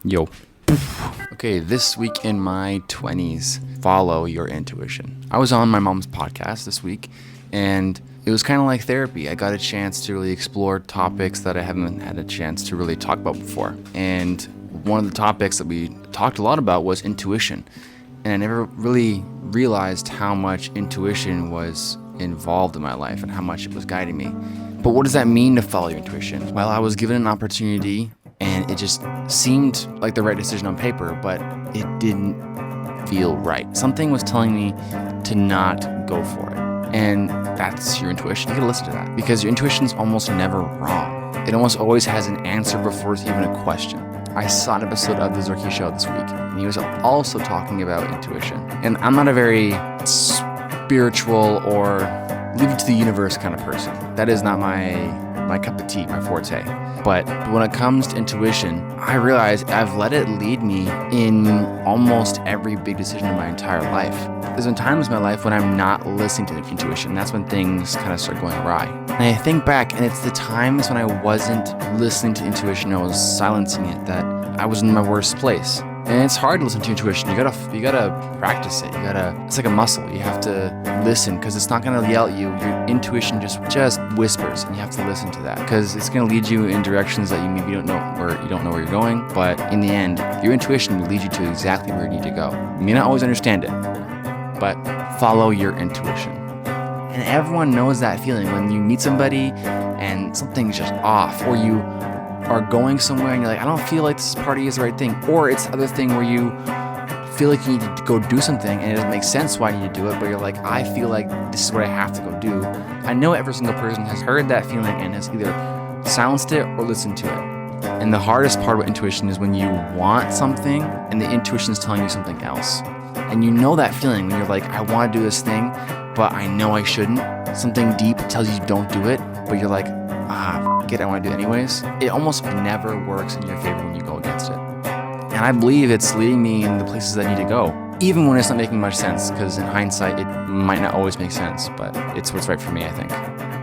Yo. Okay, this week in my 20s, follow your intuition. I was on my mom's podcast this week, and it was kind of like therapy. I got a chance to really explore topics that I haven't had a chance to really talk about before. And one of the topics that we talked a lot about was intuition. And I never really realized how much intuition was involved in my life and how much it was guiding me. But what does that mean to follow your intuition? Well, I was given an opportunity and it just seemed like the right decision on paper, but it didn't feel right. Something was telling me to not go for it. And that's your intuition. You gotta listen to that because your intuition's almost never wrong. It almost always has an answer before it's even a question. I saw an episode of The Zorky Show this week, and he was also talking about intuition. And I'm not a very spiritual or leave it to the universe kind of person. That is not my cup of tea, my forte. But when it comes to intuition, I realize I've let it lead me in almost every big decision in my entire life. There's been times in my life when I'm not listening to intuition. That's when things kind of start going awry. And I think back, and it's the times when I wasn't listening to intuition, I was silencing it, that I was in my worst place. And it's hard to listen to intuition. You gotta practice it. It's like a muscle. You have to listen because it's not gonna yell at you. Your intuition just whispers, and you have to listen to that because it's gonna lead you in directions that you maybe don't know where you're going. But in the end, your intuition will lead you to exactly where you need to go. You may not always understand it, but follow your intuition. And everyone knows that feeling when you meet somebody and something's just off, or you are going somewhere and you're like, I don't feel like this party is the right thing. Or it's the other thing where you feel like you need to go do something and it doesn't make sense why you need to do it, but you're like, I feel like this is what I have to go do. I know every single person has heard that feeling and has either silenced it or listened to it. And the hardest part about intuition is when you want something and the intuition is telling you something else. And you know that feeling when you're like, I want to do this thing, but I know I shouldn't. Something deep tells you don't do it, but you're like, f it, I want to do it anyways. It almost never works in your favor when you go against it. And I believe it's leading me in the places I need to go, even when it's not making much sense, because in hindsight, it might not always make sense, but it's what's right for me, I think.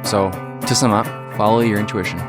So, to sum up, follow your intuition.